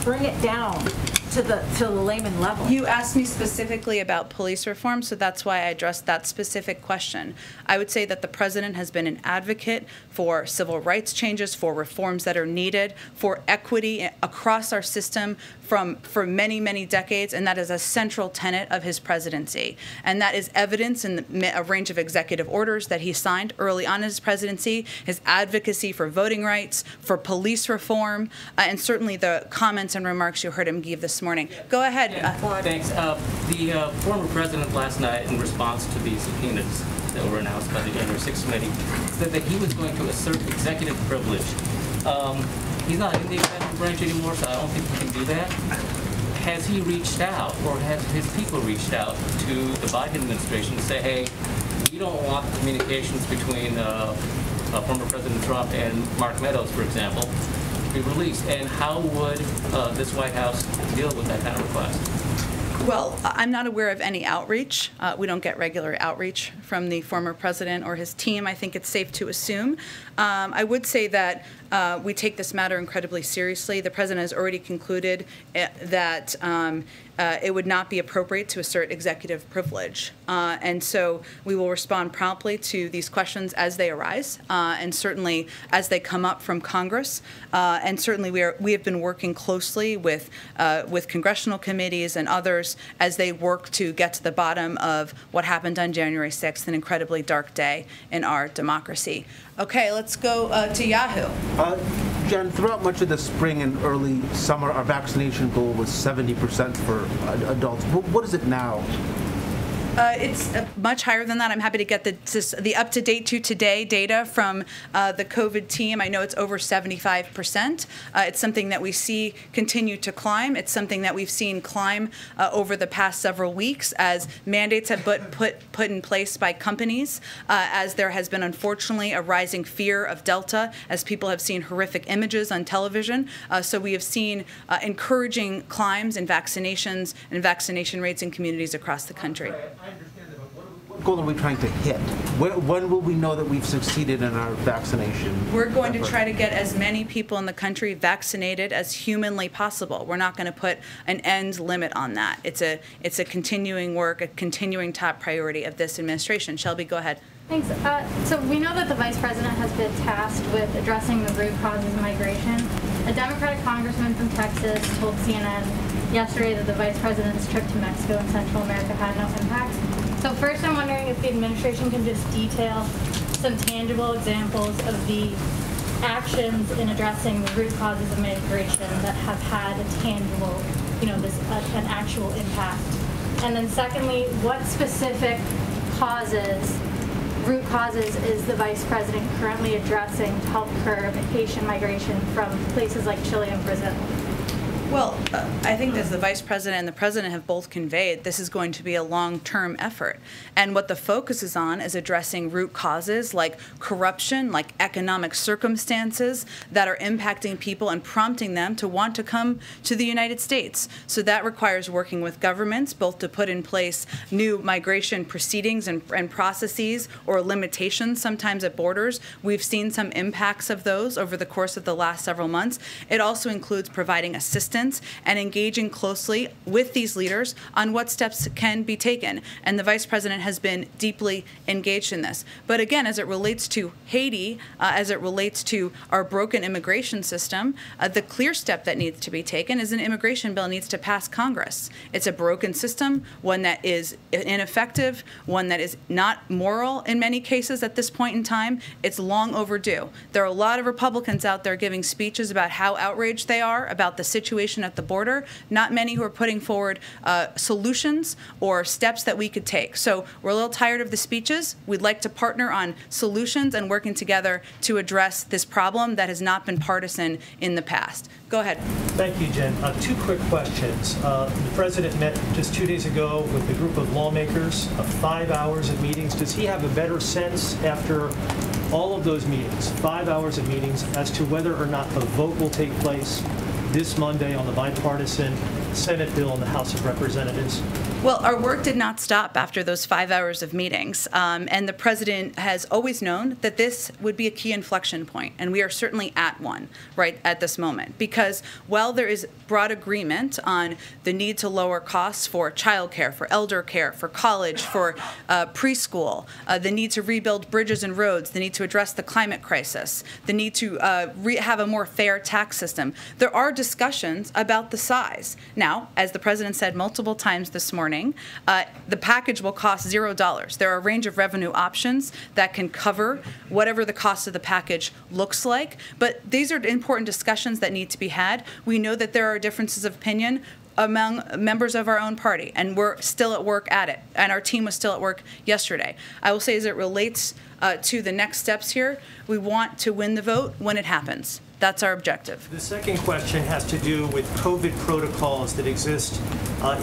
bring it down to the layman level. You asked me specifically about police reform, so that's why I addressed that specific question. I would say that the president has been an advocate for civil rights changes, for reforms that are needed, for equity across our system for many, many decades, and that is a central tenet of his presidency. And that is evidence in a range of executive orders that he signed early on in his presidency, his advocacy for voting rights, for police reform, and certainly the comments and remarks you heard him give this morning. Go ahead. Thanks. The former president last night, in response to the subpoenas that were announced by the January 6th committee, said that he was going to assert executive privilege. He's not in the executive branch anymore, so I don't think he can do that. Has he reached out, or has his people reached out to the Biden administration to say, hey, we don't want the communications between former President Trump and Mark Meadows, for example, to be released? And how would this White House deal with that kind of request? Well, I'm not aware of any outreach. We don't get regular outreach from the former president or his team. I think it's safe to assume. I would say that we take this matter incredibly seriously. The president has already concluded that it would not be appropriate to assert executive privilege. And so we will respond promptly to these questions as they arise, and certainly as they come up from Congress. And certainly we have been working closely with congressional committees and others as they work to get to the bottom of what happened on January 6th, an incredibly dark day in our democracy. Okay, let's go to Yahoo. Jen, throughout much of the spring and early summer, our vaccination goal was 70% for adults. What is it now? It's much higher than that. I'm happy to get the up-to-date to today data from the COVID team. I know it's over 75%. It's something that we see continue to climb. It's something that we've seen climb over the past several weeks as mandates have been put in place by companies, as there has been, unfortunately, a rising fear of Delta, as people have seen horrific images on television. So we have seen encouraging climbs in vaccinations and vaccination rates in communities across the country. I understand that, but what goal are we trying to hit? When will we know that we've succeeded in our vaccination? We're going to try to get as many people in the country vaccinated as humanly possible. We're not going to put an end limit on that. It's a continuing work, a continuing top priority of this administration. Shelby, go ahead. Thanks. So we know that the Vice President has been tasked with addressing the root causes of migration. A Democratic congressman from Texas told CNN yesterday that the Vice President's trip to Mexico and Central America had no impact. So first, I'm wondering if the administration can just detail some tangible examples of the actions in addressing the root causes of migration that have had a tangible, an actual impact. And then secondly, what specific causes root causes is the Vice President currently addressing to help curb Haitian migration from places like Chile and Brazil? Well, I think as the Vice President and the President have both conveyed, this is going to be a long-term effort. And what the focus is on is addressing root causes like corruption, like economic circumstances that are impacting people and prompting them to want to come to the United States. So that requires working with governments, both to put in place new migration proceedings and processes or limitations sometimes at borders. We've seen some impacts of those over the course of the last several months. It also includes providing assistance and engaging closely with these leaders on what steps can be taken. And the Vice President has been deeply engaged in this. But again, as it relates to Haiti, as it relates to our broken immigration system, the clear step that needs to be taken is an immigration bill needs to pass Congress. It's a broken system, one that is ineffective, one that is not moral in many cases at this point in time. It's long overdue. There are a lot of Republicans out there giving speeches about how outraged they are about the situation at the border, not many who are putting forward solutions or steps that we could take. So we're a little tired of the speeches. We'd like to partner on solutions and working together to address this problem that has not been partisan in the past. Go ahead. Thank you, Jen. Two quick questions. The President met just 2 days ago with a group of lawmakers, 5 hours of meetings. Does he have a better sense after all of those meetings, 5 hours of meetings, as to whether or not a vote will take place this Monday on the bipartisan Senate bill in the House of Representatives? Well, our work did not stop after those 5 hours of meetings, and the President has always known that this would be a key inflection point, and we are certainly at one right at this moment, because while there is broad agreement on the need to lower costs for childcare, for elder care, for college, for preschool, the need to rebuild bridges and roads, the need to address the climate crisis, the need to have a more fair tax system, there are discussions about the size. Now, as the President said multiple times this morning, the package will cost $0. There are a range of revenue options that can cover whatever the cost of the package looks like, but these are important discussions that need to be had. We know that there are differences of opinion among members of our own party, and we're still at work at it, and our team was still at work yesterday. I will say, as it relates to the next steps here, we want to win the vote when it happens. That's our objective. The second question has to do with COVID protocols that exist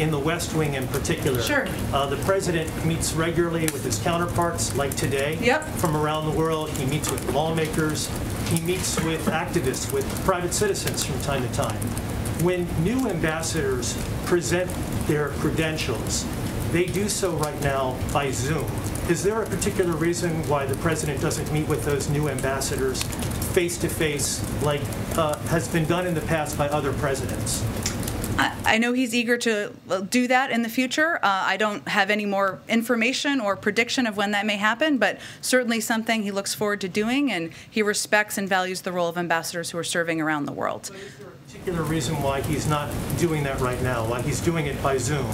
in the West Wing in particular. Sure. The President meets regularly with his counterparts, like today, from around the world. He meets with lawmakers. He meets with activists, with private citizens from time to time. When new ambassadors present their credentials, they do so right now by Zoom. Is there a particular reason why the President doesn't meet with those new ambassadors face-to-face like has been done in the past by other presidents? I know he's eager to do that in the future. I don't have any more information or prediction of when that may happen, but certainly something he looks forward to doing, and he respects and values the role of ambassadors who are serving around the world. But is there a particular reason why he's not doing that right now, why he's doing it by Zoom?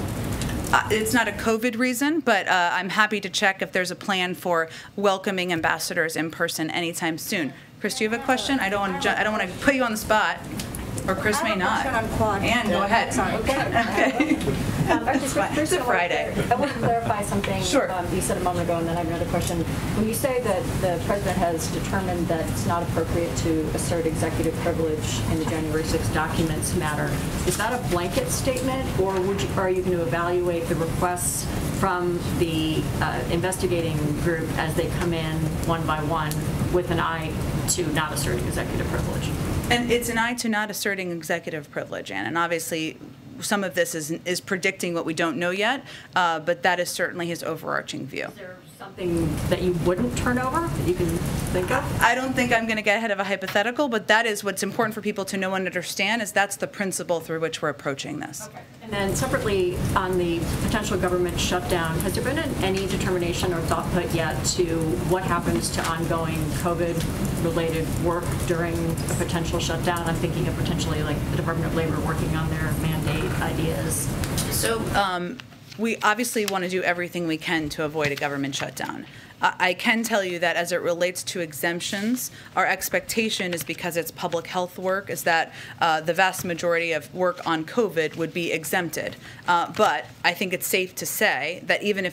It's not a COVID reason, but I'm happy to check if there's a plan for welcoming ambassadors in person anytime soon. Chris, do you have a question? I don't want to put you on the spot, or Chris may not. Ann, go ahead. Sorry. Okay. It's a Friday. I want to clarify something. Sure. You said a moment ago, and then I have another question. When you say that the President has determined that it's not appropriate to assert executive privilege in the January 6th documents matter, is that a blanket statement, or are you going to evaluate the requests from the investigating group as they come in one by one with an eye to not asserting executive privilege? And it's an eye to not asserting executive privilege, Ann, and obviously some of this is predicting what we don't know yet, but that is certainly his overarching view. Is there something that you wouldn't turn over that you can think of? I don't think I'm going to get ahead of a hypothetical, but that is what's important for people to know and understand, is that's the principle through which we're approaching this. Okay. And then separately, on the potential government shutdown, has there been any determination or thought put yet to what happens to ongoing COVID-related work during a potential shutdown? I'm thinking of potentially like the Department of Labor working on their mandate ideas. So we obviously want to do everything we can to avoid a government shutdown. I can tell you that as it relates to exemptions, our expectation is, because it's public health work, is that the vast majority of work on COVID would be exempted. But I think it's safe to say that even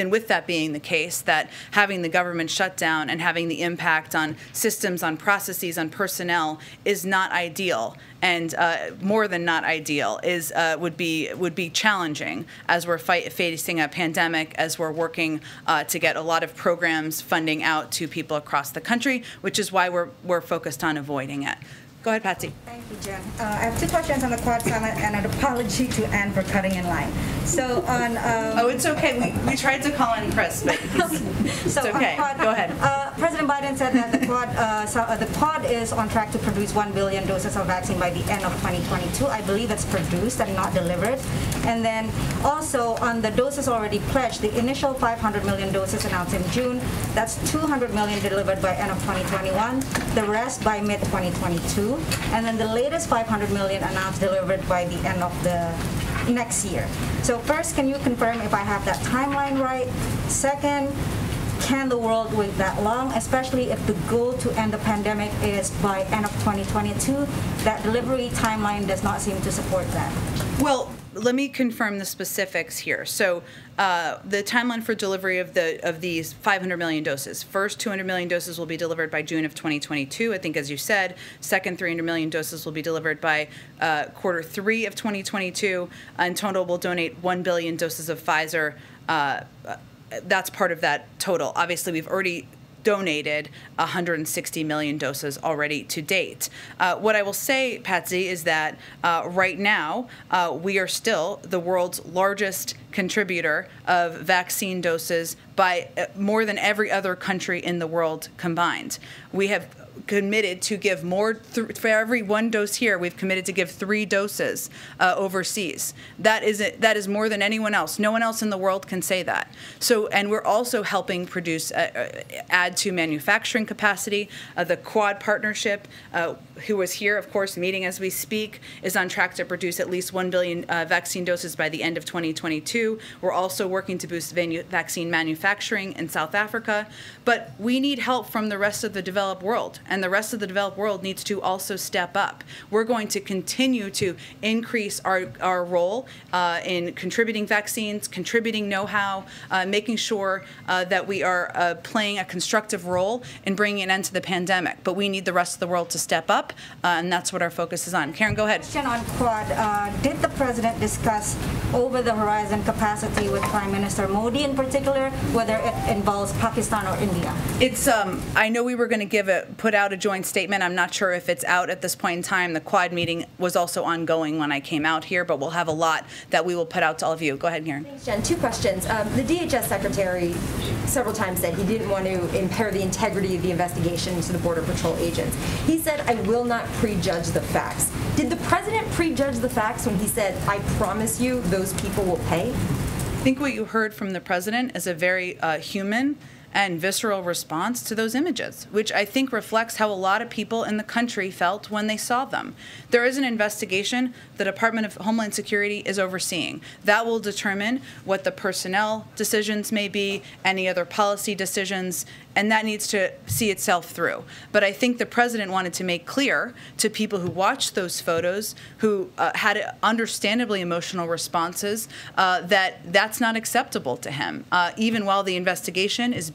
with that being the case, that having the government shut down and having the impact on systems, on processes, on personnel is not ideal. And more than not ideal would be challenging as we're facing a pandemic, as we're working to get a lot of programs funding out to people across the country, which is why we're focused on avoiding it. Go ahead, Patsy. Thank you, Jen. I have two questions on the Quad Summit and an apology to Anne for cutting in line. So on... oh, it's okay. We tried to call in Chris, but it's okay. Quad, go ahead. President Biden said that the Quad is on track to produce 1 billion doses of vaccine by the end of 2022. I believe it's produced and not delivered. And then also on the doses already pledged, the initial 500 million doses announced in June, that's 200 million delivered by end of 2021, the rest by mid-2022. And then the latest 500 million announced delivered by the end of the next year. So first, can you confirm if I have that timeline right? Second, can the world wait that long, especially if the goal to end the pandemic is by end of 2022? That delivery timeline does not seem to support that. Well, let me confirm the specifics here. So the timeline for delivery of these 500 million doses. First 200 million doses will be delivered by June of 2022. I think, as you said, second 300 million doses will be delivered by Q3 of 2022. In total, we'll donate 1 billion doses of Pfizer. That's part of that total. Obviously, we've already donated 160 million doses already to date. What I will say, Patsy, is that right now we are still the world's largest contributor of vaccine doses by more than every other country in the world combined. We have committed to give more, for every 1 dose here, we've committed to give 3 doses overseas. That is more than anyone else. No one else in the world can say that. So, and we're also helping produce, add to manufacturing capacity. The Quad partnership, who was here, of course, meeting as we speak, is on track to produce at least 1 billion vaccine doses by the end of 2022. We're also working to boost vaccine manufacturing in South Africa. But we need help from the rest of the developed world. And the rest of the developed world needs to also step up. We're going to continue to increase our role in contributing vaccines, contributing know-how, making sure that we are playing a constructive role in bringing an end to the pandemic. But we need the rest of the world to step up, and that's what our focus is on. Karen, go ahead. Question on Quad. Did the president discuss over-the-horizon capacity with Prime Minister Modi in particular, whether it involves Pakistan or India? It's, I know we were going to put out a joint statement. I'm not sure if it's out at this point in time. The Quad meeting was also ongoing when I came out here, but we'll have a lot that we will put out to all of you. Go ahead, Karen. Thanks, Jen. 2 questions. The DHS secretary several times said he didn't want to impair the integrity of the investigation into the Border Patrol agents. He said, I will not prejudge the facts. Did the president prejudge the facts when he said, I promise you those people will pay? I think what you heard from the president is a very human and visceral response to those images, which I think reflects how a lot of people in the country felt when they saw them. There is an investigation the Department of Homeland Security is overseeing. That will determine what the personnel decisions may be, any other policy decisions, and that needs to see itself through. But I think the president wanted to make clear to people who watched those photos, who had understandably emotional responses, that that's not acceptable to him. Even while the investigation is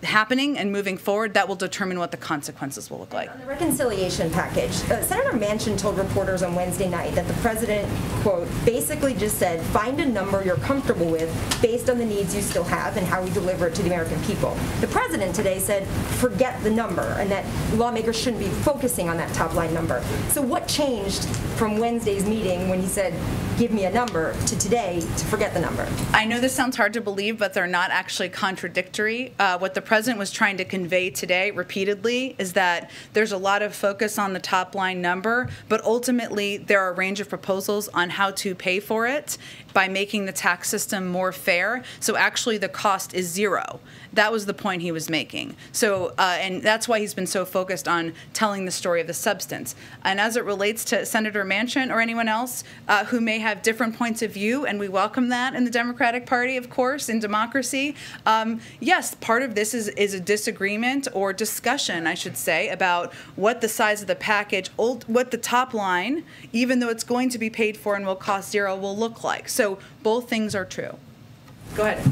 happening and moving forward, that will determine what the consequences will look like. On the reconciliation package, Senator Manchin told reporters on Wednesday night that the president, quote, basically just said, find a number you're comfortable with based on the needs you still have and how we deliver it to the American people. The president today said, forget the number, and that lawmakers shouldn't be focusing on that top line number. So what changed from Wednesday's meeting when he said, give me a number, to today to forget the number? I know this sounds hard to believe, but they're not actually contradictory. What the president was trying to convey today repeatedly is that there's a lot of focus on the top line number, but ultimately there are a range of proposals on how to pay for it by making the tax system more fair. So actually the cost is 0. zero. That was the point he was making. So, and that's why he's been so focused on telling the story of the substance. And as it relates to Senator Manchin or anyone else who may have different points of view, and we welcome that in the Democratic Party, of course, in democracy, yes, part of this is a disagreement or discussion, I should say, about what the size of the package, what the top line, even though it's going to be paid for and will cost zero, will look like. So both things are true. Go ahead.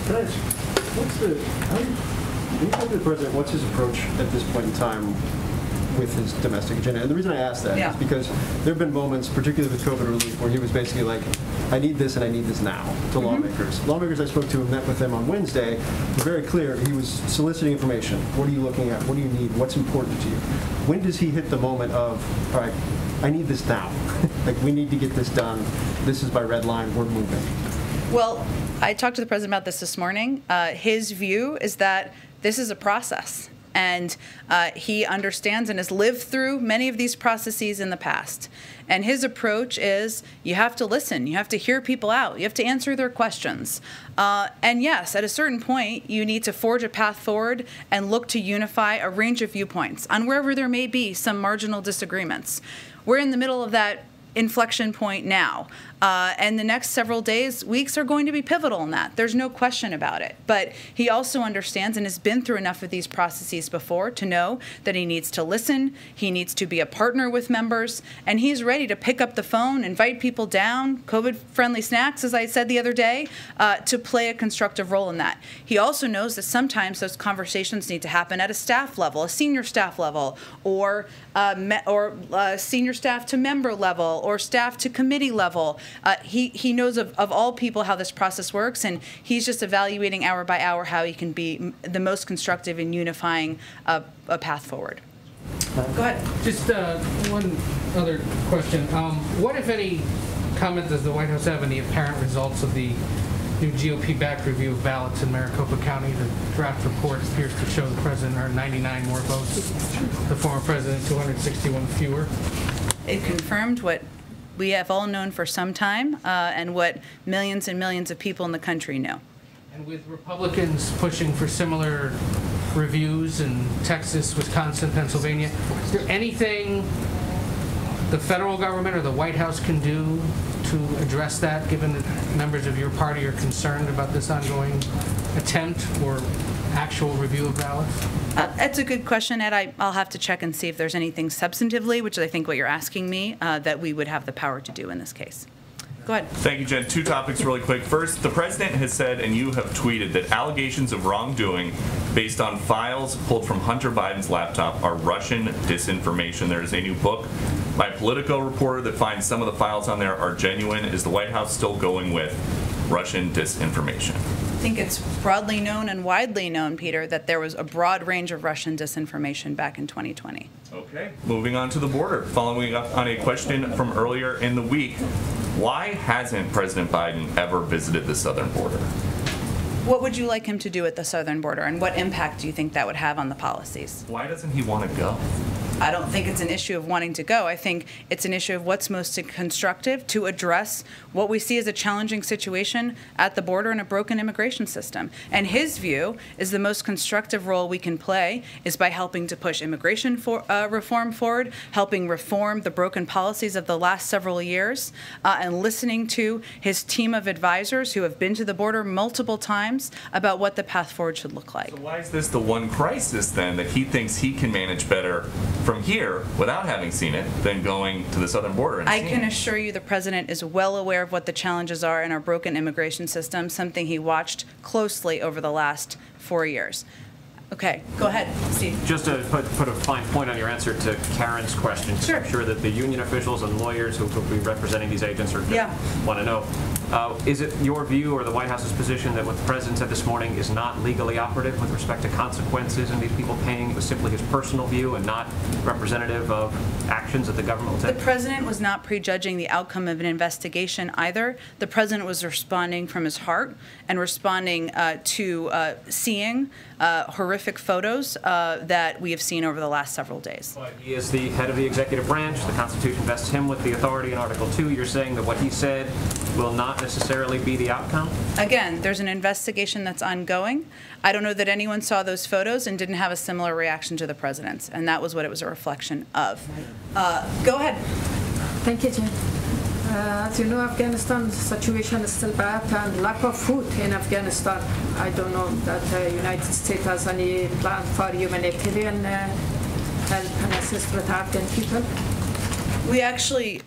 Can I ask, can you talk to the president, what's his approach at this point in time with his domestic agenda? And the reason I ask that is because there have been moments, particularly with COVID relief, where he was basically like, I need this and I need this now to lawmakers. Lawmakers I spoke to and met with them on Wednesday were very clear. He was soliciting information. What are you looking at? What do you need? What's important to you? When does he hit the moment of, all right, I need this now. Like, we need to get this done. This is my red line. We're moving. Well, I talked to the president about this morning. His view is that this is a process. And he understands and has lived through many of these processes in the past. And his approach is you have to listen. You have to hear people out. You have to answer their questions. And yes, at a certain point, you need to forge a path forward and look to unify a range of viewpoints on wherever there may be some marginal disagreements. We're in the middle of that inflection point now. And the next several days, weeks are going to be pivotal in that. There's no question about it. But he also understands and has been through enough of these processes before to know that he needs to listen, he needs to be a partner with members, and he's ready to pick up the phone, invite people down, COVID-friendly snacks, as I said the other day, to play a constructive role in that. He also knows that sometimes those conversations need to happen at a staff level, a senior staff level, or senior staff to member level, or staff to committee level. He knows of all people how this process works, and he's just evaluating hour by hour how he can be the most constructive in unifying a path forward. Go ahead. Just one other question. What, if any, comment does the White House have on the apparent results of the new GOP-backed review of ballots in Maricopa County? The draft report appears to show the president earned 99 more votes, the former president 261 fewer. It confirmed what we have all known for some time, and what millions and millions of people in the country know. And with Republicans pushing for similar reviews in Texas, Wisconsin, Pennsylvania, is there anything the federal government or the White House can do to address that, given that members of your party are concerned about this ongoing attempt or actual review of ballots? That's a good question, Ed. I'll have to check and see if there's anything substantively, which is I think what you're asking me, that we would have the power to do in this case. Go ahead. Thank you, Jen. Two topics really quick. First, the president has said, and you have tweeted, that allegations of wrongdoing based on files pulled from Hunter Biden's laptop are Russian disinformation. There is a new book by a Politico reporter that finds some of the files on there are genuine. Is the White House still going with Russian disinformation? I think it's broadly known and widely known, Peter, that there was a broad range of Russian disinformation back in 2020. Okay. Moving on to the border. Following up on a question from earlier in the week, why hasn't President Biden ever visited the southern border? What would you like him to do at the southern border, and what impact do you think that would have on the policies? Why doesn't he want to go? I don't think it's an issue of wanting to go. I think it's an issue of what's most constructive to address what we see as a challenging situation at the border and a broken immigration system. And his view is the most constructive role we can play is by helping to push immigration reform forward, helping reform the broken policies of the last several years, and listening to his team of advisors who have been to the border multiple times about what the path forward should look like. So why is this the one crisis, then, that he thinks he can manage better from here without having seen it than going to the southern border and I can assure you the president is well aware of what the challenges are in our broken immigration system, something he watched closely over the last 4 years. Okay, go ahead, Steve. Just to put a fine point on your answer to Karen's question, sure. I'm sure that the union officials and lawyers who will be representing these agents are want to know. Is it your view or the White House's position that what the president said this morning is not legally operative with respect to consequences and these people paying? It was simply his personal view and not representative of actions that the government will take? The president was not prejudging the outcome of an investigation either. The president was responding from his heart and responding to seeing horrific photos that we have seen over the last several days. But he is the head of the executive branch. The Constitution vests him with the authority in Article 2. You're saying that what he said will not not necessarily be the outcome? Again, there's an investigation that's ongoing. I don't know that anyone saw those photos and didn't have a similar reaction to the president's, and that was what it was a reflection of. Go ahead. Thank you, Jen. As you know, Afghanistan's situation is still bad and lack of food in Afghanistan. I don't know that the United States has any plan for humanitarian help and assist with Afghan people. We actually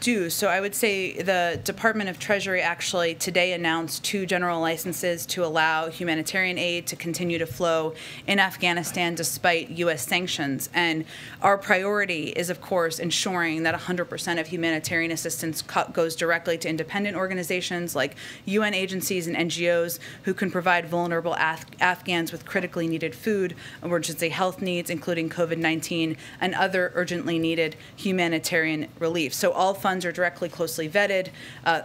do. So I would say the Department of Treasury actually today announced 2 general licenses to allow humanitarian aid to continue to flow in Afghanistan despite U.S. sanctions. And our priority is, of course, ensuring that 100% of humanitarian assistance goes directly to independent organizations like UN agencies and NGOs who can provide vulnerable Afghans with critically needed food, emergency health needs, including COVID-19, and other urgently needed humanitarian relief. So all funds are directly closely vetted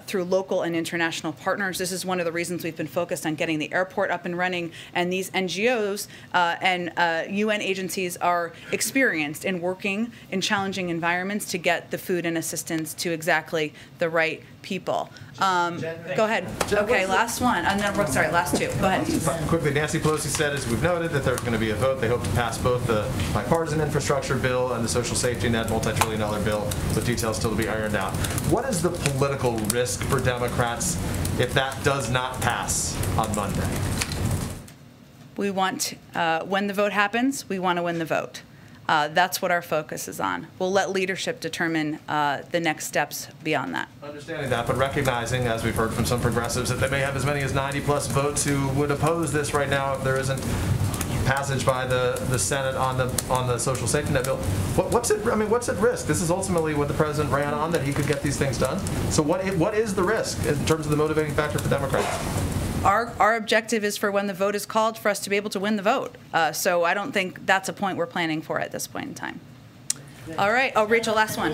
through local and international partners. This is one of the reasons we've been focused on getting the airport up and running, and these NGOs and UN agencies are experienced in working in challenging environments to get the food and assistance to exactly the right people. Go ahead. Okay, last one. Sorry, last 2. Go ahead. Quickly, Nancy Pelosi said, as we've noted, that there's going to be a vote. They hope to pass both the bipartisan infrastructure bill and the social safety net multi-trillion-dollar bill, with details still to be ironed out. What is the political risk for Democrats if that does not pass on Monday? We want, when the vote happens, we want to win the vote. That's what our focus is on. We'll let leadership determine the next steps beyond that. Understanding that, but recognizing, as we've heard from some progressives, that they may have as many as 90+ votes who would oppose this right now if there isn't passage by the Senate on the social safety net bill. What's at risk? This is ultimately what the president ran on, that he could get these things done. So what is the risk in terms of the motivating factor for Democrats? Our objective is for when the vote is called for us to be able to win the vote. So I don't think that's a point we're planning for at this point in time. All right. Oh, Rachel, last one.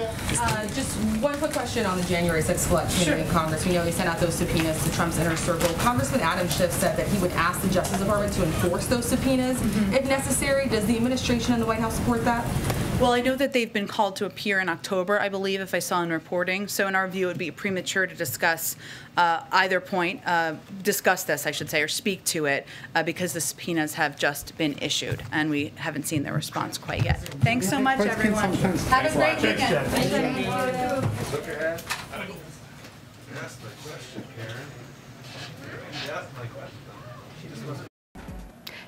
Just one quick question on the January 6th election in Congress. We know he sent out those subpoenas to Trump's inner circle. Congressman Adam Schiff said that he would ask the Justice Department to enforce those subpoenas if necessary. Does the administration and the White House support that? Well, I know that they've been called to appear in October, I believe, if I saw in reporting. So in our view, it would be premature to discuss either point, discuss this, I should say, or speak to it, because the subpoenas have just been issued, and we haven't seen the response quite yet. Thanks so much, everyone. Have a great weekend. Thank you. Look ahead. That's my question, Karen. That's my question.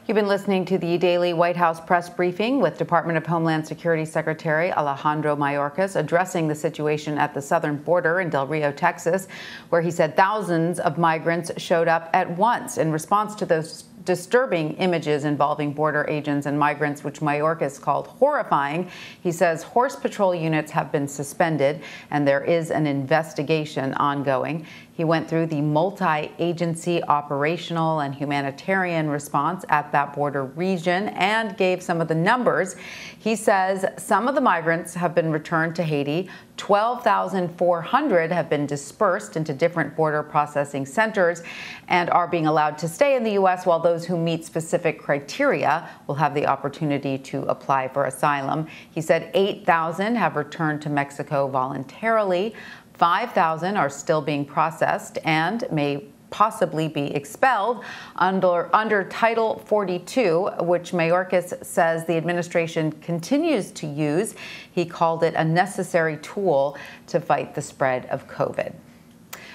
You've been listening to the daily White House press briefing with Department of Homeland Security Secretary Alejandro Mayorkas addressing the situation at the southern border in Del Rio, Texas, where he said thousands of migrants showed up at once in response to those disturbing images involving border agents and migrants, which Mayorkas called horrifying. He says horse patrol units have been suspended and there is an investigation ongoing. He went through the multi-agency operational and humanitarian response at that border region and gave some of the numbers. He says some of the migrants have been returned to Haiti. 12,400 have been dispersed into different border processing centers and are being allowed to stay in the U.S., while those who meet specific criteria will have the opportunity to apply for asylum. He said 8,000 have returned to Mexico voluntarily. 5,000 are still being processed and may possibly be expelled under Title 42, which Mayorkas says the administration continues to use. He called it a necessary tool to fight the spread of COVID.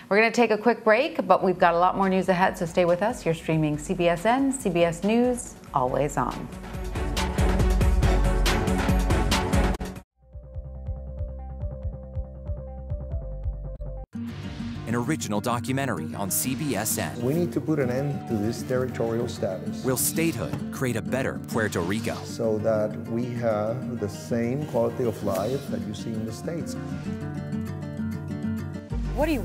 We're going to take a quick break, but we've got a lot more news ahead, so stay with us. You're streaming CBSN, CBS News, always on. An original documentary on CBSN. We need to put an end to this territorial status. Will statehood create a better Puerto Rico? So that we have the same quality of life that you see in the States. What do you